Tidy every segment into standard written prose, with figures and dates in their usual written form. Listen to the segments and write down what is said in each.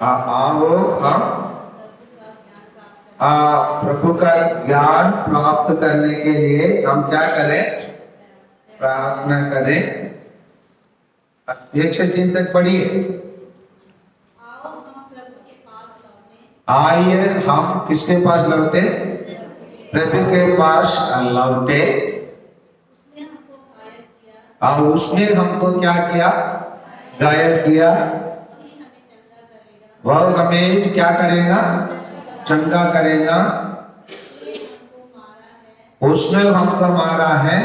आओ हम प्रभु का ज्ञान प्राप्त करने के लिए हम क्या करें? प्रार्थना करें। 1 से 3 तक पढ़िए। आइए हम किसके पास लौटे? प्रभु के पास लौटे। और उसने हमको क्या किया? घायल किया। वह हमें क्या करेगा? चंगा करेगा। उसने हमको मारा है,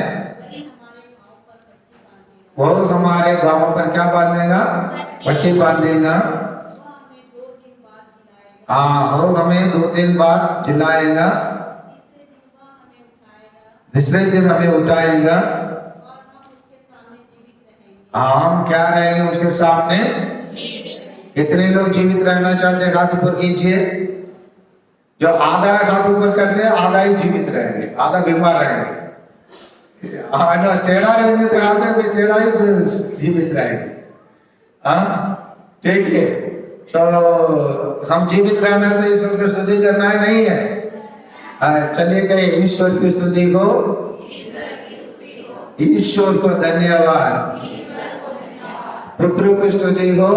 वो हमारे गांव पर क्या बांधेगा? पट्टी बांधेगा। हाँ, वो हमें 2 दिन बाद जिलाएगा, तीसरे दिन हमें उठाएगा। हम क्या रहेंगे उसके सामने? कितने लोग जीवित रहना चाहते हैं? हाथ ऊपर कीजिए। जो आधा हाथ ऊपर करते हैं, आधा ही जीवित रहेंगे, आधा बीमार रहेंगे। टेढ़ा रहेंगे तो आधे भी टेढ़ा ही जीवित रहेंगे। ठीक है, तो हम जीवित रहना तो ईश्वर की स्तुति करना है, नहीं है? चलिए कहे ईश्वर की स्तुति हो, ईश्वर को धन्यवाद। पुत्र की स्तुति हो,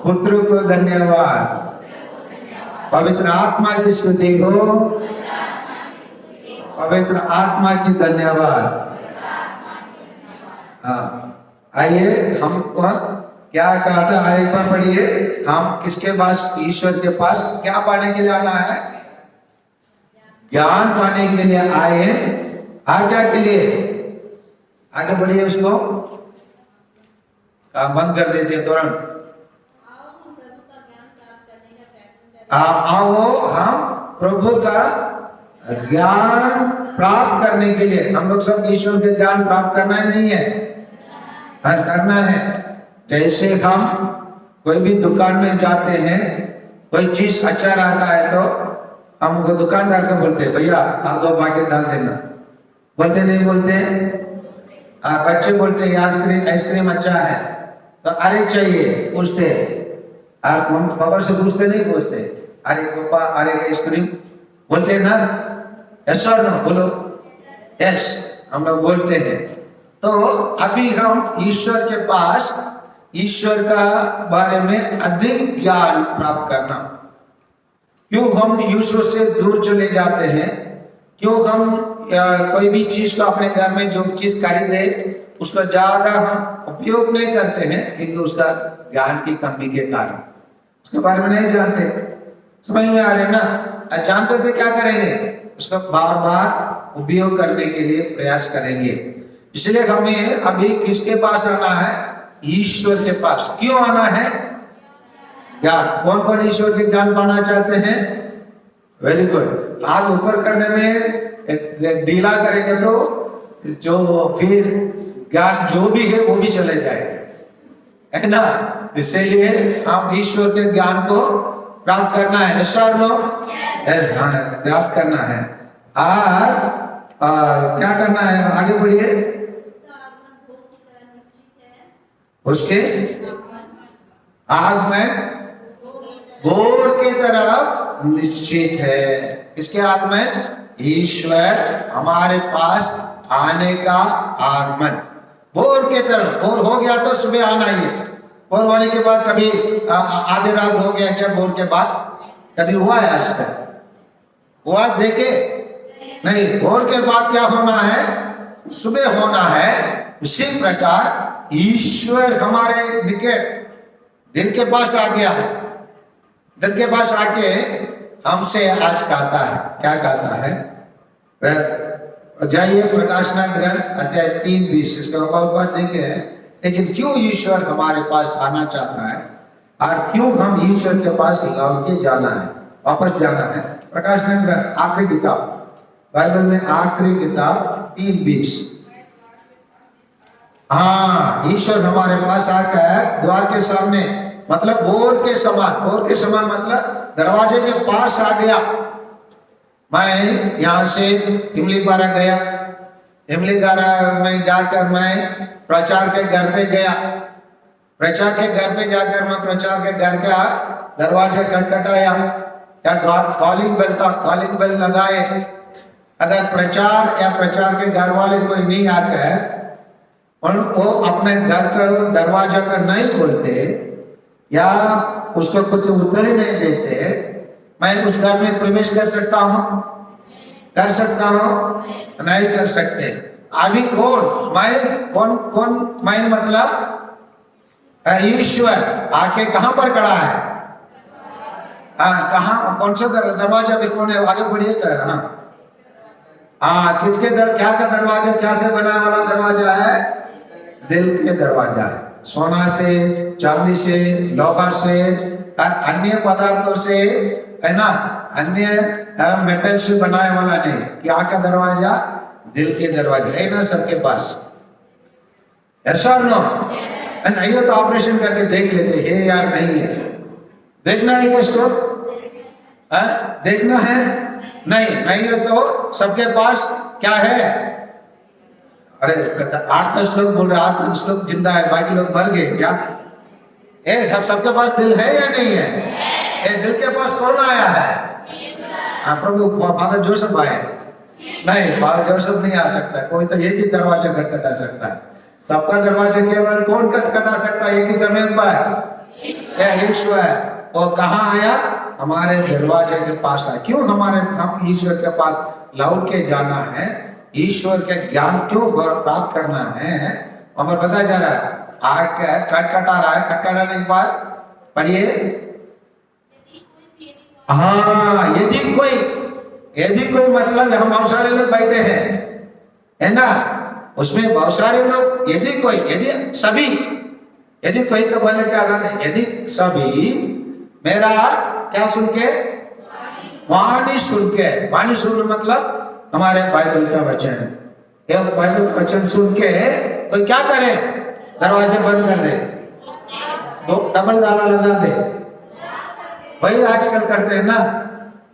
पुत्र को धन्यवाद। पवित्र आत्मा की स्तुति हो, पवित्र आत्मा की धन्यवाद। हाँ, आइए हम क्या कहा था? एक बार पढ़िए। हम किसके पास? ईश्वर के पास क्या पाने के लिए आना है? ज्ञान पाने के लिए आए हैं। आज्ञा के लिए आगे बढ़िए। उसको बंद कर देते तुरंत। आओ हम प्रभु का ज्ञान प्राप्त करने के लिए। हम लोग सब ईश्वर के ज्ञान प्राप्त करना ही नहीं है, करना है। जैसे हम कोई भी दुकान में जाते हैं, कोई चीज अच्छा रहता है तो हम दुकानदार को बोलते हैं, भैया आप 2 पैकेट डाल देना। बोलते नहीं बोलते? बच्चे बोलते हैं आइसक्रीम अच्छा है तो अरे चाहिए पूछते। आप पापा से पूछते नहीं? पूछते अरे पापा अरे आइसक्रीम बोलते ना? यस और नो? बोलो यस, हम लोग बोलते हैं। तो अभी हम ईश्वर के पास ईश्वर का बारे में अधिक ज्ञान प्राप्त करना। क्यों हम ईश्वर से दूर चले जाते हैं? क्यों हम कोई भी चीज को अपने घर में जो चीज खरीदे उसका ज्यादा हम उपयोग नहीं करते हैं? क्योंकि उसका ज्ञान की कमी के कारण उसके बारे में नहीं जानते। समझ में आ रहे ना? जानते थे क्या करेंगे? उसका बार बार उपयोग करने के लिए प्रयास करेंगे। इसलिए हमें अभी किसके पास आना है? ईश्वर के पास। क्यों आना है? क्या कौन कौन ईश्वर के ज्ञान पाना चाहते हैं? Very good. हाथ ऊपर करने में ढीला करेंगे तो जो फिर ज्ञान जो भी है वो भी चले जाएगा, है ना? इसलिए हम ईश्वर के ज्ञान को प्राप्त करना है। प्राप्त करना है। और क्या करना है? आगे बढ़िए। उसके आगमन भोर के तरफ निश्चित है। इसके आगमन ईश्वर हमारे पास आने का आगमन भोर के तरफ। भोर हो गया तो सुबह आना ही है। भोर होने के बाद कभी आधी रात हो गया क्या? भोर के बाद कभी हुआ है? आज तक हुआ देखे नहीं। भोर के बाद क्या होना है? सुबह होना है। उसी प्रकार ईश्वर हमारे निकट दिल के पास आ गया है। दिल के पास आके हमसे आज कहता है। क्या कहता है? जाइए प्रकाशना ग्रंथ अध्याय 3:20 इसका बहुत बात देखे हैं। लेकिन क्यों ईश्वर हमारे पास आना चाहता है और क्यों हम ईश्वर के पास लौट के जाना है, वापस जाना है? प्रकाशना ग्रंथ आखिरी किताब, बाइबल में आखिरी किताब 3:20। हाँ, ईश्वर हमारे पास आकर द्वार के सामने, मतलब भोर के समान। भोर के समान मतलब दरवाजे के पास आ गया। मैं यहाँ से इमलीपारा गया, इमलीपारा में जाकर मैं प्रचार के घर पे गया। प्रचार के घर पे जाकर मैं प्रचार के घर का दरवाजा खटखटाया या कॉलिंग बेल लगाए, अगर प्रचार या प्रचार के घर वाले कोई नहीं आकर और वो अपने घर का दरवाजा का नहीं खोलते या उसको कुछ उत्तर ही नहीं देते, मैं उस घर में प्रवेश कर सकता हूँ? कर सकता हूँ? नहीं कर सकते। अभी कौन मैं मतलब ईश्वर आके कहां पर खड़ा है? कहां, कौन सा दरवाजा भी कौन है? आगे बढ़िए। किसके क्या का दरवाजा, क्या से बना वाला दरवाजा है? दिल के दरवाजा है। सोना से, चांदी से, लोहा से, अन्य पदार्थों से, है ना, अन्य मेटल से बनाए वाला नहीं। क्या का दरवाजा? दिल के दरवाजा है ना सबके पास। ऐसा नो नहीं हो तो ऑपरेशन करके देख लेते हैं यार, नहीं है। देखना है किसको? देखना है? नहीं हो तो सबके पास क्या है? अरे 8-10 लोग बोल रहे, 8-10 लोग जिंदा है, बाकी लोग मर गए क्या? सबके पास दिल है या नहीं है? दिल के पास कौन आया है? प्रभु फादर जोसेफ आए? नहीं, फादर जोसेफ नहीं आ सकता। कोई तो एक ही दरवाजा खटखटा सकता है। सबका दरवाजा केवल कौन खटखटा सकता है एक ही समय पर? ईश्वर। वो कहाँ आया? हमारे दरवाजे के पास आया। क्यों हम ईश्वर के पास लौट के जाना है? ईश्वर के ज्ञान क्यों प्राप्त करना है? हमें बताया जा रहा है। आकर खटखटा रहा है, खटखटाने के बाद पढ़िए। हाँ, यदि कोई मतलब हम बहुत सारे लोग बैठे हैं, है ना, उसमें बहुत सारे लोग, यदि कोई तो बोले क्या कहते हैं? यदि सभी मेरा क्या सुन के? वाणी सुन के। वाणी सुन मतलब हमारे बाइबल का वचन। ये बाइबल वचन सुन के कोई क्या करे? दरवाजे बंद कर दे, दो डबल ताला लगा दे। वही आजकल करते हैं ना,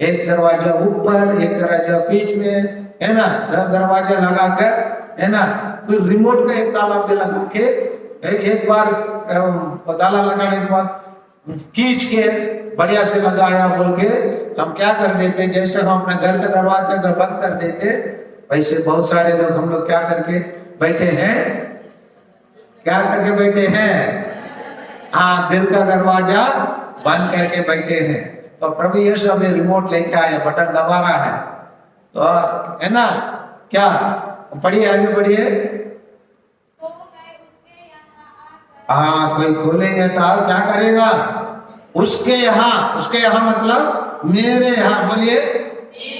एक दरवाजा ऊपर, एक दरवाजा बीच में, है ना, दरवाजा लगा कर, है ना, फिर रिमोट का एक ताला पे लगा के, एक बार ताला लगाने के बाद खींच के बढ़िया से लगाया बोल के हम क्या कर देते? जैसे हम अपने घर का दरवाजा बंद कर देते, वैसे बहुत सारे लोग हम लोग क्या करके बैठे हैं? क्या करके बैठे हैं? दिल का दरवाजा बंद करके बैठे हैं। तो प्रभु यीशु अभी रिमोट लेके आया, बटन दबा रहा है, तो है ना, क्या पढ़िए, आगे बढ़िए। कोई खोलेंगे तो क्या करेगा? उसके यहाँ मतलब मेरे यहाँ। बोलिए,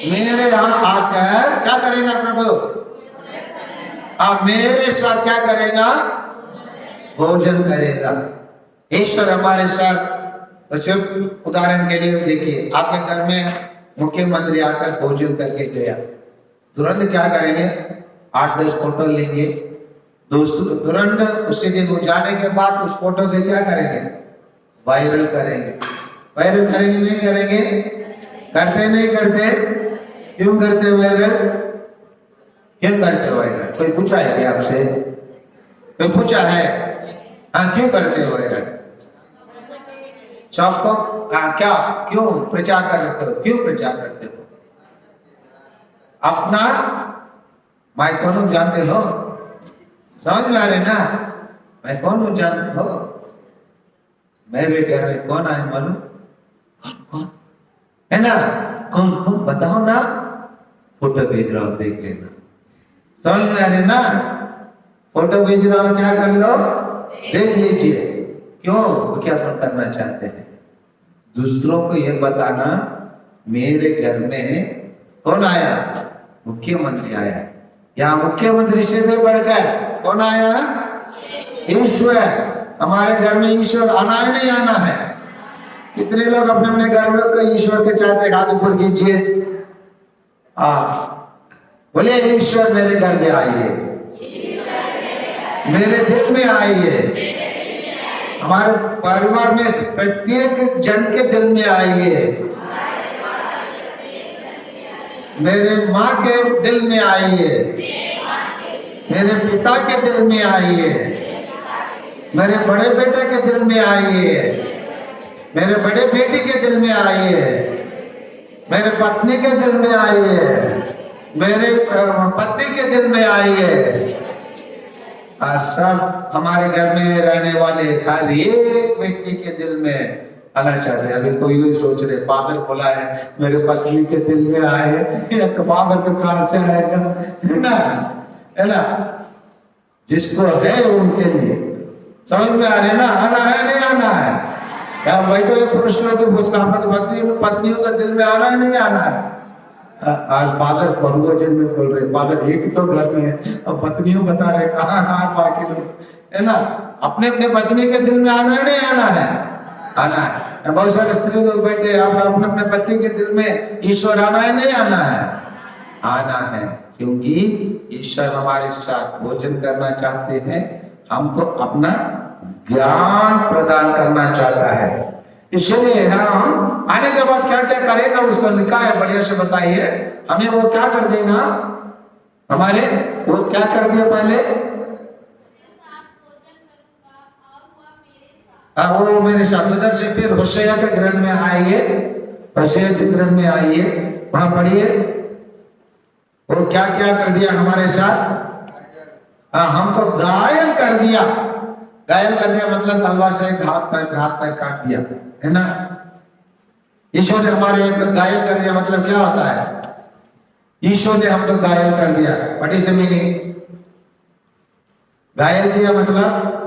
मेरे यहाँ आकर क्या करेगा प्रभु? मेरे साथ क्या करेगा? भोजन करेगा। ईश्वर हमारे साथ। तो सिर्फ उदाहरण के लिए देखिए, आपके घर में मुख्यमंत्री आकर भोजन करके गया, तुरंत क्या करेंगे? 8-10 फोटो लेंगे दोस्तों, तुरंत उसी दिन जाने के बाद उस फोटो के क्या करेंगे? वायरल करेंगे। वायरल करेंगे नहीं करेंगे? करते नहीं करते? क्यों करते वायरल? क्यों करते वायरल? कोई पूछा है क्या आपसे? कोई पूछा है? क्यों करते वायरल? सबको क्या क्यों प्रचार करते हो? क्यों प्रचार करते हो? अपना मैं कौन हूं जानते हो? समझ में आ रहे ना? मैं कौन हूं जानते हो? मेरे घर में कौन आए मालूम? कौन है ना? कौन बताओ ना, फोटो भेज रहा हूं, देख लेना। समझ में आ रहे ना? फोटो भेज रहा हूं, क्या कर लो? देख लीजिए। क्यों? क्या करना चाहते हैं? दूसरों को यह बताना मेरे घर में कौन आया? मुख्यमंत्री आया। यहाँ मुख्यमंत्री से भी बढ़कर कौन आया? ईश्वर। हमारे घर में ईश्वर आना है नहीं आना है? कितने लोग अपने अपने घर में तो ईश्वर के चाहते? हाथ ऊपर कीजिए। बोले ईश्वर मेरे घर में आइए, मेरे दिल में आइए, हमारे परिवार में प्रत्येक जन के दिल में आइए, मेरे माँ के दिल में आइए, मेरे पिता के दिल में आइए, मेरे बड़े बेटे के दिल में आइए, मेरे बड़े बेटी के दिल में आइए, मेरे पत्नी के दिल में आइए, मेरे पति के दिल में आइए, और सब हमारे घर में रहने वाले हर एक व्यक्ति के दिल में आना चाहते हैं। अभी कोई भी सोच रहे पागल खोला है, मेरे पत्नी के दिल में आए, एक पागल के कहां से आएगा, है ना। जिसको है उनके लिए समझ में आ रहे ना, आना है नहीं आना है। क्या भाई तो ये पुरुष लोग के पूछना पत्नियों का दिल में आना है नहीं आना है। आज फादर बहुवचन में बोल रहे, फादर एक तो घर में है, अब पत्नियों बता रहे कहाँ बाकी लोग, है ना। अपने अपने पत्नी के दिल में आना है नहीं आना है, आना है। बहुत सारे स्त्री लोग बैठे, आप अपने अपने पति के दिल में ईश्वर आना है नहीं आना है, आना है। क्योंकि ईश्वर हमारे साथ भोजन करना चाहते हैं, हमको अपना ज्ञान प्रदान करना चाहता है। इसलिए हम आने के बाद क्या क्या करेगा उसको लिखा है, बढ़िया से बताइए हमें। वो क्या कर देगा हमारे, वो क्या कर दिया पहले, वो मेरे साथ। उधर से फिर होशेया के ग्रंथ में आइए, होशेया के ग्रंथ में आइए, वहां पढ़िए वो क्या क्या कर दिया हमारे साथ। हमको घायल कर दिया, घायल कर दिया मतलब तलवार से हाथ पैर काट दिया, है ना। ईश्वर ने हमारे घायल कर दिया मतलब क्या होता है, ईश्वर ने हमको घायल कर दिया। व्हाट इज द मीनिंग, घायल किया मतलब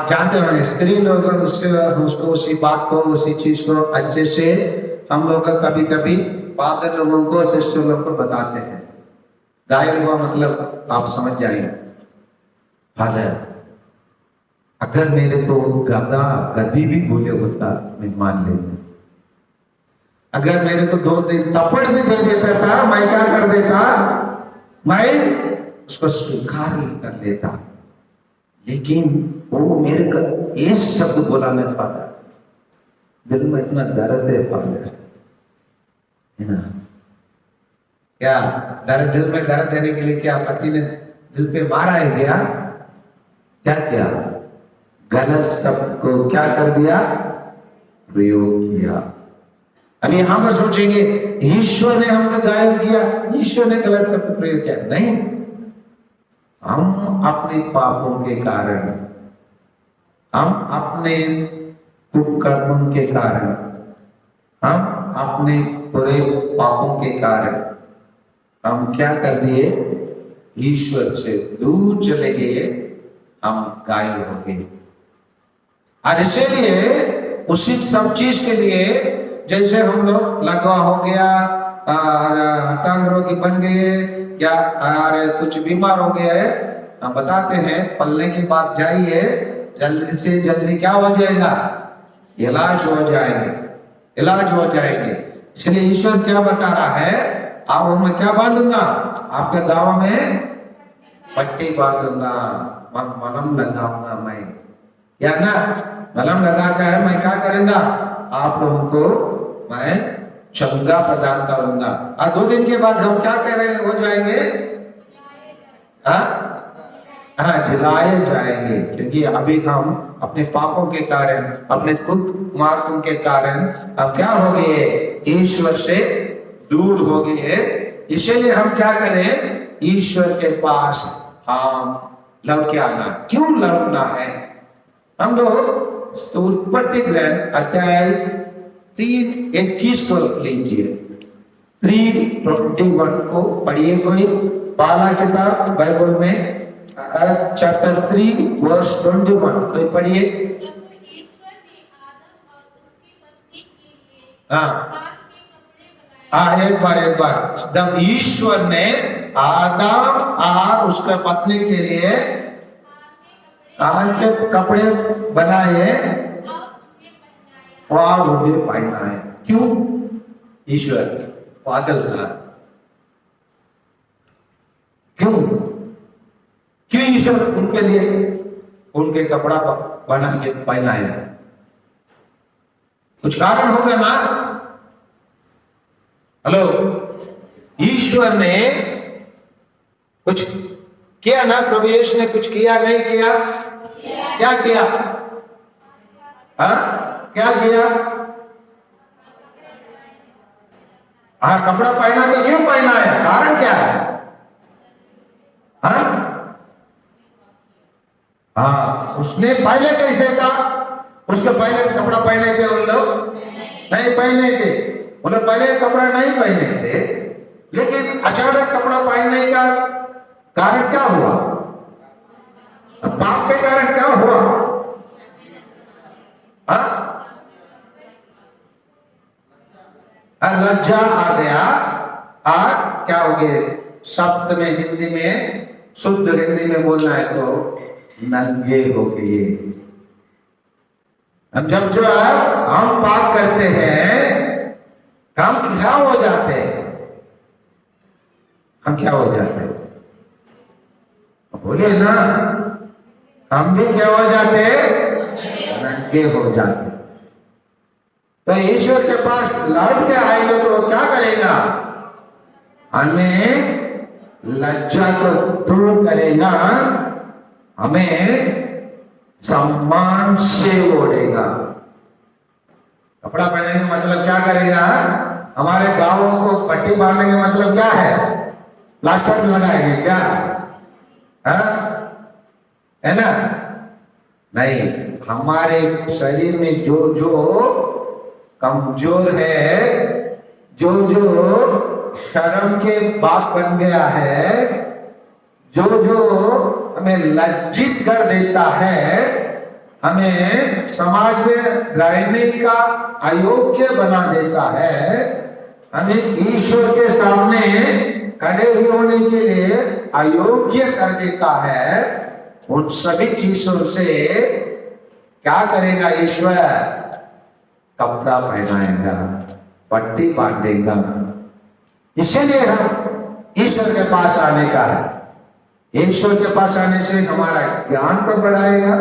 जानते हैं स्त्री लोग उसको उसी बात को उसी चीज को अच्छे से हम लोग कभी कभी फादर लोगों को सिस्टर लोगों को बताते हैं। घायल हुआ मतलब आप समझ जाइए, फादर अगर मेरे को गद्दी भी बोले होता मैं मान लेता, अगर मेरे को 2 दिन थप्पड़ भी दे देता था मैं क्या कर देता, मैं उसको स्वीकार ही कर लेता। लेकिन वो मेरे को ये शब्द बोला मैं फादर, दिल में इतना दर्द है फादर, है ना। क्या दर्द, दिल में दर्द देने के लिए क्या पति ने दिल पे मारा है क्या, क्या किया, गलत शब्द को क्या कर दिया, प्रयोग किया। अभी यहां पर सोचेंगे ईश्वर ने हमको घायल किया, ईश्वर ने गलत शब्द प्रयोग किया, नहीं। हम अपने पापों के कारण, हम अपने कुकर्मों के कारण, हम अपने बुरे पापों के कारण हम क्या कर दिए, ईश्वर से दूर चले गए, हम घायल हो गए। और इसीलिए उसी सब चीज के लिए, जैसे हम लोग लकवा हो गया, टांग रोगी बन गए या कुछ बीमार हो गया है, हम बताते हैं पलने के बाद जाइए, जल्दी से जल्दी क्या हो जाएगा, इलाज हो जाएंगे, इलाज हो जाएंगे। इसलिए ईश्वर क्या बता रहा है, अब मैं क्या बांधूंगा आपके गांव में, पट्टी बांधूंगा, मलहम लगाऊंगा मैं, या ना मलहम लगा कर मैं क्या करूंगा, आप लोगों को मैं चंगा प्रदान करूंगा। और 2 दिन के बाद हम क्या कह रहे हो जाएंगे, जिलाए जाएंगे। क्योंकि अभी हम अपने पापों के कारण, अपने कुमार्गों के कारण अब क्या हो गए, ईश्वर से दूर हो गए। इसीलिए हम क्या करें, ईश्वर के पास हम लौट के आना। क्यों लौटना है, हम लोग उत्पत्ति ग्रंथ अध्याय 3:21 को लीजिए, 3:21 को पढ़िए। कोई बाला किताब बाइबल में चैप्टर 3 वर्स 21 कोई पढ़िए। एक बार जब ईश्वर ने आदम और उसके पत्नी के लिए कान के कपड़े बनाए और उन्हें पहनाए। क्यों, ईश्वर पागल था, क्यों ईश्वर उनके लिए उनके कपड़ा बना के पहनाए, कुछ कारण होगा ना। हेलो, ईश्वर ने कुछ किया ना प्रभु यीशु ने? कुछ किया नहीं किया? क्या किया? हाँ, क्या किया? हाँ, कपड़ा पहना तो क्यों पहना है? कारण क्या है? हाँ, उसने पहले कैसे था? उसके पहले कपड़ा पहने थे उन लोग? नहीं पहने थे। उन लोग पहले कपड़ा नहीं पहने थे, लेकिन अचानक कपड़ा पहनने का कारण क्या हुआ? पाप के कारण क्या हुआ? लज्जा आ गया। आज क्या हो गए? शब्द में, हिंदी में, शुद्ध हिंदी में बोलना है तो नंगे हो गए। हम जब जो है हम पाप करते हैं, हम क्या हो जाते हैं? हम क्या हो जाते हैं? बोलिए ना, हम भी क्या हो जाते हैं? नंगे हो जाते। तो ईश्वर के पास लौट के आएगा तो वो क्या करेगा? हमें लज्जा को दूर करेगा, हमें सम्मान से ओढ़ेगा। कपड़ा पहनने का मतलब क्या करेगा? हमारे गांवों को पट्टी बांधने का मतलब क्या है? प्लास्टर लगाएंगे क्या? है ना? नहीं, हमारे शरीर में जो जो कमजोर है, जो जो शर्म के बात बन गया है, जो जो हमें लज्जित कर देता है, हमें समाज में रहने का अयोग्य बना देता है, हमें ईश्वर के सामने खड़े होने के लिए अयोग्य कर देता है, उन सभी चीजों से क्या करेगा ईश्वर? कपड़ा पहनाएगा, पट्टी बांध देगा। इसीलिए हम ईश्वर के पास आने का है। ईश्वर के पास आने से हमारा ज्ञान तो बढ़ाएगा।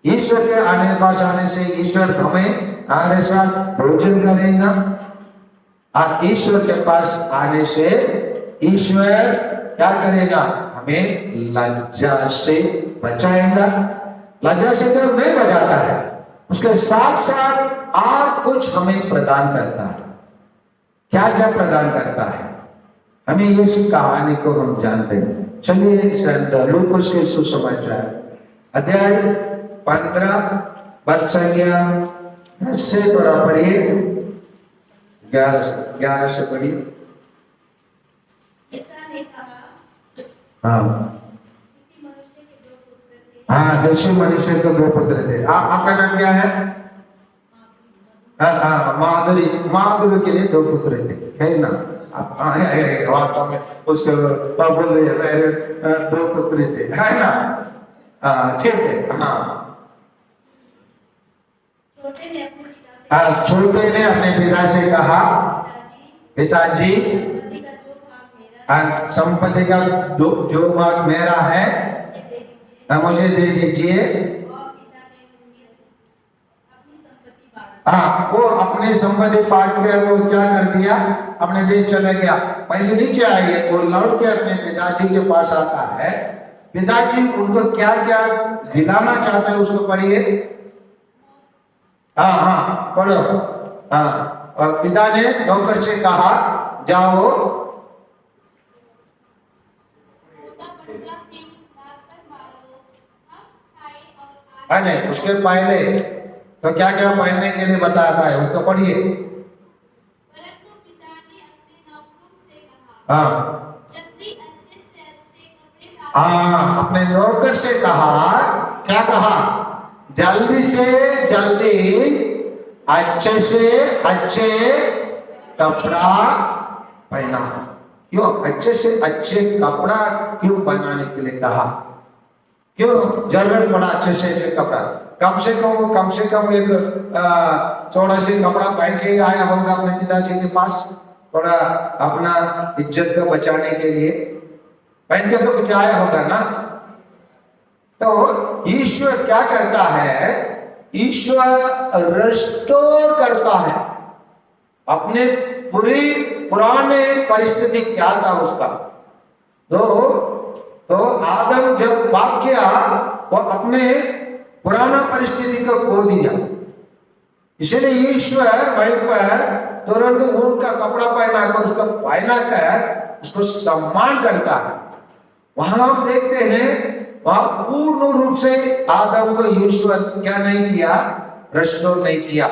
ईश्वर के पास आने से ईश्वर हमें हमारे साथ भोजन करेगा, और ईश्वर के पास आने से ईश्वर क्या करेगा? हमें लज्जा से बचाएगा। लज्जा से तो नहीं बचाता है, उसके साथ साथ और कुछ हमें प्रदान करता है। क्या क्या प्रदान करता है? हमें इस कहानी को हम जानते हैं। चलिए लूकास के सुसमाचार अध्याय 15 पद संख्या 10 से थोड़ा पढ़िए, 11 से पढ़िए। हाँ, दक्षिण मनुष्य के 2 पुत्र थे। आपका नाम क्या है? माधुरी। माधुरी के लिए 2 पुत्र थे, है ना? वास्तव में उसको बोल रही है, मेरे 2 पुत्र थे, है ना? ठीक है। छोटे ने अपने पिता से कहा, पिताजी संपत्ति का जो भाग मेरा है मुझे दे दीजिए। वो अपनी संपत्ति बांट के वो क्या कर दिया? अपने देश चले गया। पैसे नीचे आए, वो लौट के अपने पिताजी के पास आता है। पिताजी उनको क्या क्या दिलाना चाहते हैं उसको पढ़िए। पढ़ो। पिता ने नौकर से कहा, जाओ नहीं, उसके पहले तो क्या क्या पहनने के लिए बताता है उसको पढ़िए। अपने नौकर से कहा, क्या कहा? जल्दी से जल्दी अच्छे से अच्छे कपड़ा पहना। क्यों अच्छे से अच्छे कपड़ा क्यों पहनाने के लिए कहा? क्यों जरूरत पड़ा अच्छे से अच्छे कपड़ा? कम से कम एक थोड़ा से कपड़ा पहन के आया होगा अपने पिताजी के पास, थोड़ा अपना इज्जत को बचाने के लिए पहन के तो कुछ आया होगा ना। तो ईश्वर क्या करता है? ईश्वर रिस्टोर करता है अपने पुराने परिस्थिति क्या था उसका। तो तो आदम जब पाप किया वो अपने पुराना परिस्थिति को खो दिया, इसलिए ईश्वर वहीं पर तुरंत ऊन का कपड़ा पहनाकर उसको पहनाकर उसको सम्मान करता है। वहां हम देखते हैं वहां पूर्ण रूप से आदम को ईश्वर क्या नहीं किया, रेस्टोर नहीं किया,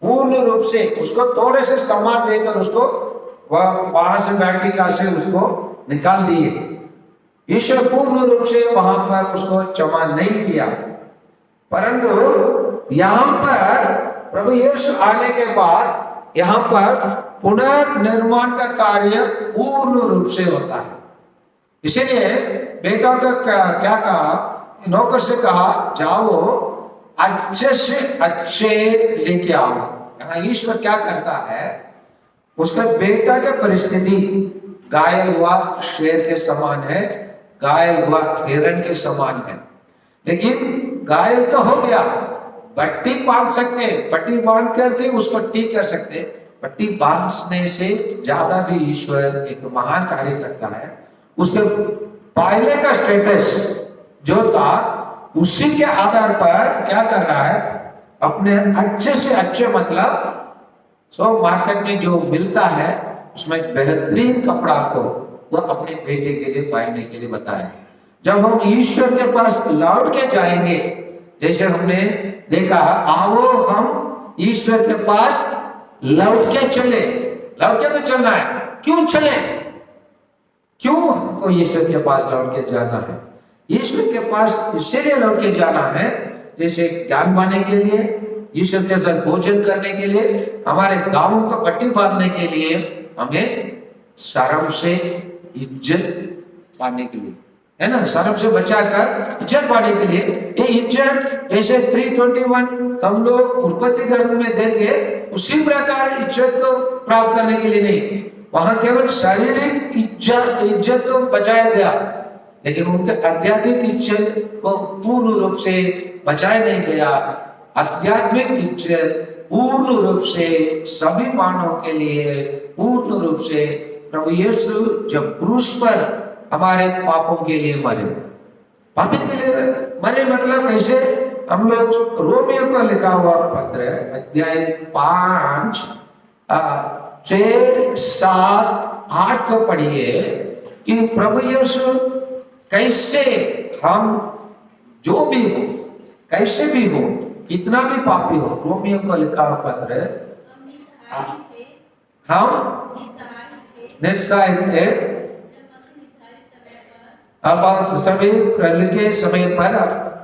पूर्ण रूप से उसको थोड़े से सम्मान देकर उसको वहां से वाटिका से उसको निकाल दिए। ईश्वर पूर्ण रूप से वहां पर उसको क्षमा नहीं किया, परंतु यहां पर प्रभु यीशु आने के बाद यहां पर पुनर्निर्माण का कार्य पूर्ण रूप से होता है। इसीलिए बेटा का क्या कहा, नौकर से कहा जाओ अच्छे से अच्छे लेके आओ। यहाँ ईश्वर क्या करता है, उसका बेटा का परिस्थिति घायल हुआ शेर के समान है, घायल हुआ हिरण के समान है, लेकिन घायल तो हो गया, पट्टी बांध सकते, पट्टी बांध करके उसको ठीक कर सकते। पट्टी बांधने से ज्यादा भी ईश्वर एक महान कार्य करता है। उसके पहले का स्टेटस जो था उसी के आधार पर क्या कर रहा है, अपने अच्छे से अच्छे मतलब मार्केट में जो मिलता है उसमें बेहतरीन कपड़ा को वो अपने बेटे के लिए पहनने के लिए बताया। जब हम ईश्वर के पास लौट के जाएंगे, जैसे हमने देखा, आओ हम ईश्वर के पास लौट के चले, लौट के तो चलना है, क्यों चले, क्यों हमको ईश्वर के पास लौट के जाना है? ईश्वर के पास इसलिए लौट के जाना है, जैसे ज्ञान पाने के लिए, ईश्वर के साथ भोजन करने के लिए, हमारे गांवों को पट्टी बांधने के लिए, हमें शर्म से इज्जत पाने के लिए, है ना, शर्म से बचाकर इज्जत पाने के लिए। ये इज्जत जैसे 321 हम लोग उत्पत्ति ग्रंथ में देंगे, उसी प्रकार इज्जत को प्राप्त करने के लिए नहीं, वहां केवल शारीरिक इज्जत तो बचाया गया, लेकिन उनके आध्यात्मिक इज्जत को पूर्ण रूप से बचाया नहीं गया। आध्यात्मिक इज्जत पूर्ण रूप से सभी मानवों के लिए पूर्ण रूप से प्रभु यीशु जब क्रूस पर हमारे पापों के लिए मरे, पापी के लिए मरे मतलब कैसे, हम लोग रोमियो को लिखा हुआ पत्र अध्याय 5 6 7 8 को पढ़िए कि प्रभु यीशु कैसे हम जो भी हो, कैसे भी हो, कितना भी पापी हो, रोमियो को लिखा हुआ पत्र, हम निस्सहाय थे, अब समय के समय पर,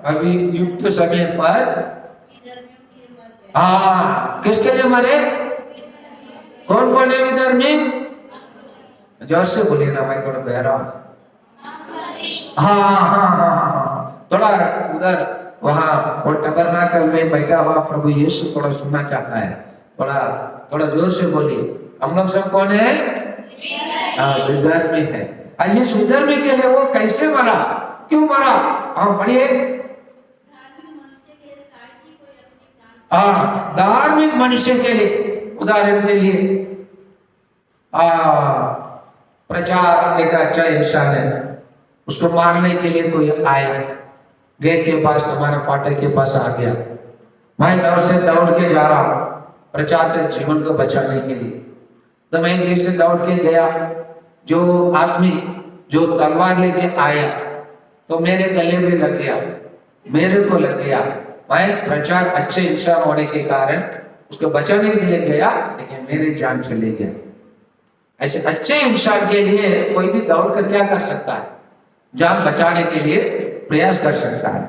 अभी युक्त समय पर, किसके लिए मरे, कौन कौन है विधर्मी, जोर से बोलिए ना, मैं थोड़ा बहरा हूं। हाँ, थोड़ा उधर वहां वो टबरनाकल में बैठा हुआ प्रभु यीशु थोड़ा सुनना चाहता है, थोड़ा जोर से बोलिए। हम लोग सब कौन है, विधर्मी है। इस विधर्मी के लिए वो कैसे मरा, क्यों मरा, हम पढ़िए। धार्मिक मनुष्य के लिए, उदाहरण के लिए प्रचार एक अच्छा इंसान है, उसको मारने के लिए कोई आया, गेट के पास, तुम्हारे फाटक के पास आ गया, मैं घर से दौड़ के जा रहा हूं प्रचार के जीवन को बचाने के लिए, तो मैं जैसे दौड़ के गया, जो आदमी जो तलवार लेके आया तो मेरे गले में लग गया, मेरे को लग गया, मैं प्रचार अच्छे इंसान होने के कारण उसको बचाने के लिए गया, लेकिन मेरी जान चली गई। ऐसे अच्छे इंसान के लिए कोई भी दौड़ कर क्या कर सकता है, जान बचाने के लिए प्रयास कर सकता है,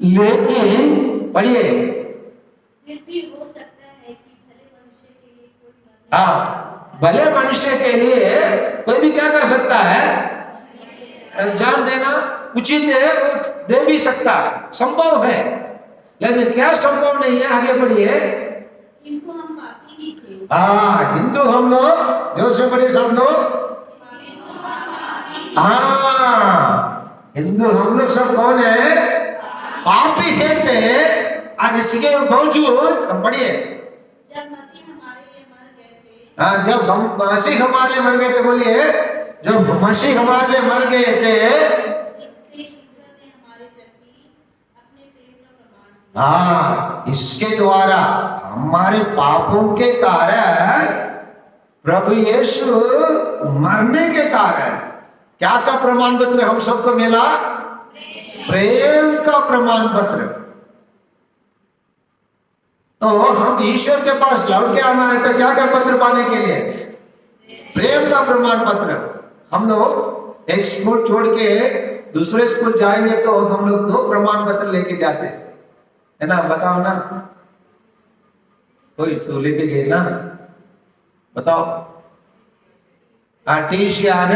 लेकिन पढ़िए, फिर भी हो सकता है कि भले मनुष्य के लिए कोई, भले मनुष्य के लिए कोई भी क्या कर सकता है, जान देना उचित है, वो दे भी सकता है, संभव है, लेकिन क्या संभव नहीं है, आगे बढ़िए। किंतु हम पापी ही थे, हिंदू हम लोग, जोर से पढ़िए सब लोग, हिंदू हम लोग सब कौन है, पापी थे। आज इसके बावजूद हम पढ़िए, जब मसीह हमारे लिए मर गए थे, जब हम मसीह हमारे मर गए थे, बोलिए, जो मसीह हमारे लिए मर गए थे, ईश्वर ने हमारे प्रति अपने प्रेम का प्रमाण दिया। हाँ, इसके द्वारा हमारे पापों के कारण प्रभु यीशु मरने के कारण क्या का प्रमाण पत्र हम सबको मिला? प्रेम का प्रमाण पत्र। तो हम ईश्वर के पास लौट के आना है तो क्या क्या पत्र पाने के लिए? प्रेम का प्रमाण पत्र। हम लोग एक स्कूल छोड़ के दूसरे स्कूल जाएंगे तो हम लोग 2 प्रमाण पत्र लेके जाते है ना? बताओ ना, कोई स्कूल लेके गए ना? बताओ। TCR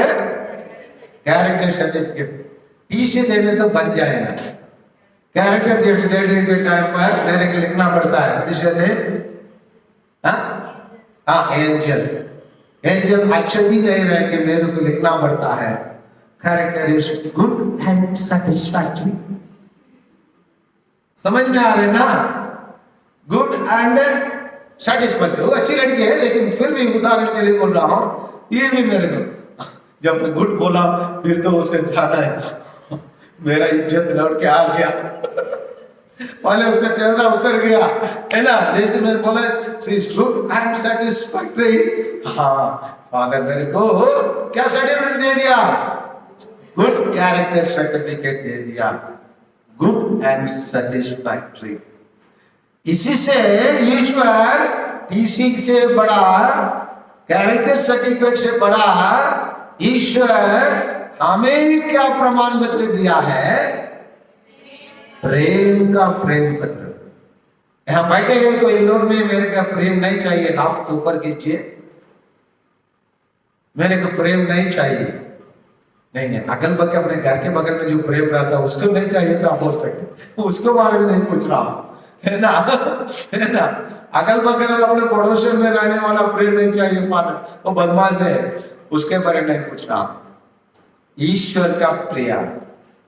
character certificate. टीसी देने तो बन जाएगा, कैरेक्टर टेस्ट देने के टाइम पर मेरे को लिखना पड़ता है मनुष्य ने। एंजल अच्छे भी नहीं रहे कि मेरे को लिखना पड़ता है character is good and satisfactory. समझ में आ रहे ना? Good and satisfactory. वो अच्छी लड़की है लेकिन फिर भी उदाहरण के लिए बोल रहा हूं, ये भी मेरे को जब मैं गुड बोला फिर तो उसका जाना है, मेरा इज्जत लौट के आ गया। पहले उसका चेहरा उतर गया है ना, जैसे मैं बोला गुड एंड सेटिस्फैक्टरी। हाँ, फादर मेरे को क्या सर्टिफिकेट दे दिया? गुड कैरेक्टर सर्टिफिकेट दे दिया, गुड एंड सेटिस्फैक्टरी। इसी से ईश्वर टीसी से बड़ा, कैरेक्टर सर्टिफिकेट से बड़ा ईश्वर हमें क्या प्रमाण पत्र दिया है? प्रेम का प्रेम पत्र। यहां बैठे हैं कोई लोग में मेरे का प्रेम नहीं चाहिए, आप तो ऊपर कीजिए, मेरे को प्रेम नहीं चाहिए। नहीं, अगल बगल अपने घर के बगल में जो प्रेम रहता है उसको नहीं चाहिए तो आप बोल सकते, उसको बारे में नहीं पूछ रहा हूं, है ना? है ना? अगल बगल अपने पड़ोसन में रहने वाला प्रेम नहीं चाहिए, फादर वो बदमाश है, उसके बारे में नहीं पूछ रहा हूं। ईश्वर का प्यार,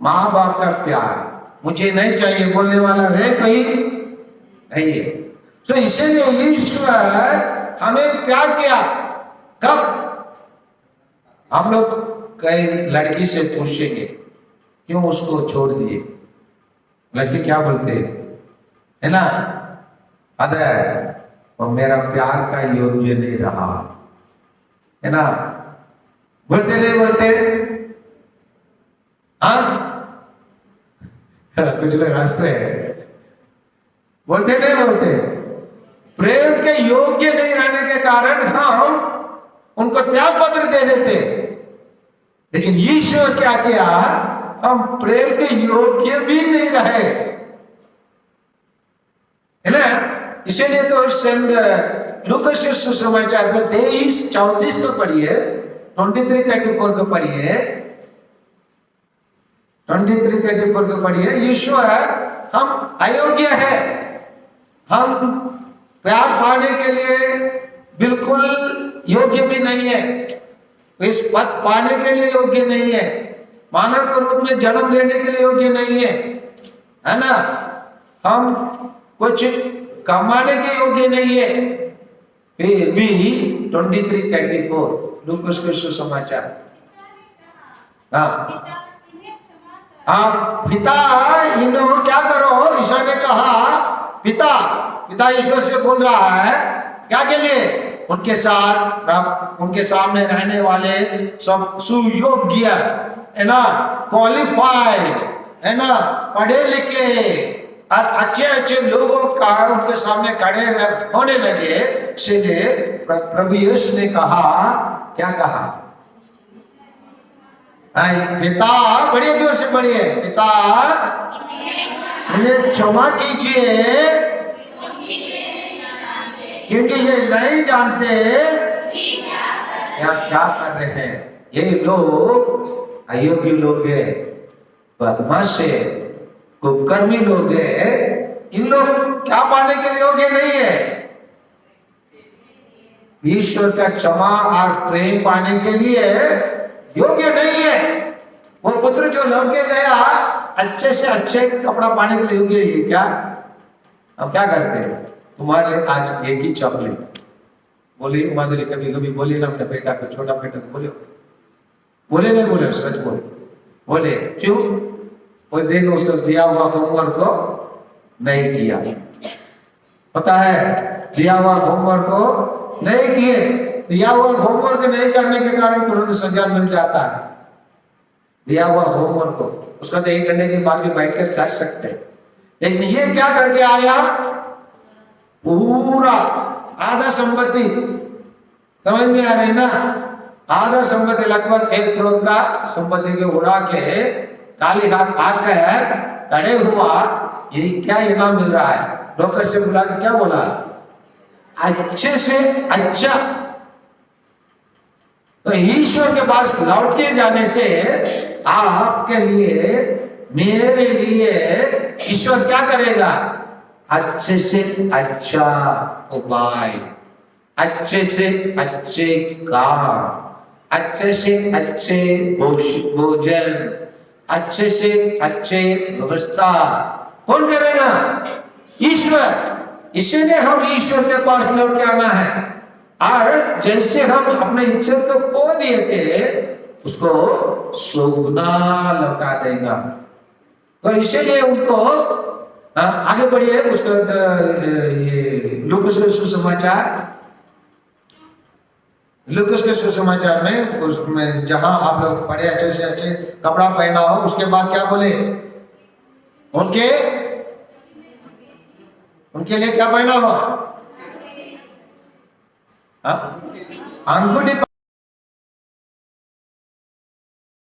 माँ बाप का प्यार मुझे नहीं चाहिए बोलने वाला है कोई? नहीं है। तो इसीलिए ईश्वर हमें प्यार किया। कब? हम लोग कई लड़की से पूछेंगे क्यों उसको छोड़ दिए, लड़की क्या बोलते है ना? अदर वो मेरा प्यार का योग्य नहीं रहा, है ना? बोलते नहीं बोलते? हाँ, कुछ लोग हंसते हैं, बोलते नहीं बोलते? प्रेम के योग्य नहीं रहने के कारण हम उनको त्याग पत्र दे देते। लेकिन ईश्वर क्या किया? हम प्रेम के योग्य भी नहीं रहे, है ना? इसीलिए तो सेंट लूकास सुसमाचार को 23:34 को पढ़िए, 23:34 को पढ़िए, 23:34 को पढ़िए। ईश्वर हम अयोग्य है, हम प्यार पाने के लिए बिल्कुल योग्य भी नहीं है, इस पद पाने के लिए योग्य नहीं है, मानव के रूप में जन्म लेने के लिए योग्य नहीं है ना? हम कुछ कमाने के योग्य नहीं है, फिर भी 23:34 लूकास के सुसमाचार। हाँ, आप पिता इन्हों क्या करो, ईश्वर ने कहा, पिता ईश्वर से बोल रहा है क्या के लिए? उनके साथ, उनके सामने रहने वाले सब सुयोग्य, है ना, क्वालिफाइड, है ना, पढ़े लिखे और अच्छे लोगों का उनके सामने खड़े होने लगे। इसलिए प्रभु यीशु ने कहा, क्या कहा? पिता, बड़े जोर से पढ़िए, पिता उन्हें क्षमा कीजिए क्योंकि ये नहीं जानते क्या कर रहे हैं। ये लोग अयोग्य लोग हैं, बदमाश है, कुकर्मी लोग हैं, इन लोग क्या पाने के लिए योग्य नहीं है? ईश्वर का क्षमा और प्रेम पाने के लिए योग्य नहीं है। वो पुत्र जो लौट के गया अच्छे से अच्छे कपड़ा पाने के लिए योग्य है क्या? हम क्या करते हैं? तुम्हारे लिए आज एक ही चॉकलेट बोली, माधुरी कभी कभी बोली ना अपने बेटा को, छोटा बेटा को बोलो बोले नहीं बोले, सच बोले, बोले क्यों? वो देखो उसको दिया हुआ होमवर्क को नहीं किया, पता है, दिया हुआ होमवर्क को नहीं किए, दिया हुआ होमवर्क नहीं करने के कारण तुरंत सजा मिल जाता है। दिया हुआ होमवर्क को उसका तो 1 घंटे के बाद भी बैठ कर कर सकते हैं, लेकिन ये क्या करके आया? पूरा आधा संपत्ति, समझ में आ रही ना? आधा संपत्ति, लगभग 1 करोड़ का संपत्ति के उड़ा के खाली हाथ आकर खड़े हुआ। ये क्या इनाम मिल रहा है? डॉक्टर से बुला के क्या बोला? अच्छे से अच्छा। तो ईश्वर के पास लौट के जाने से आपके लिए, मेरे लिए ईश्वर क्या करेगा? अच्छे से अच्छा उपाय, अच्छे से अच्छे काम, अच्छे से अच्छे भोजन, अच्छे से अच्छे व्यवस्था कौन करेगा? ईश्वर। इसलिए हम ईश्वर के पास लौट के आना है। और जैसे हम अपने ईश्वर को खो दिए थे, उसको सुगुना लौटा देगा। तो इसीलिए उनको आगे बढ़िए। उसको ये लूकास के सुसमाचार, लूकास के सुसमाचार में, उसमें जहां आप लोग पढ़े अच्छे से अच्छे कपड़ा पहना हो, उसके बाद क्या बोले? उनके लिए क्या पहना हो? अंगूठी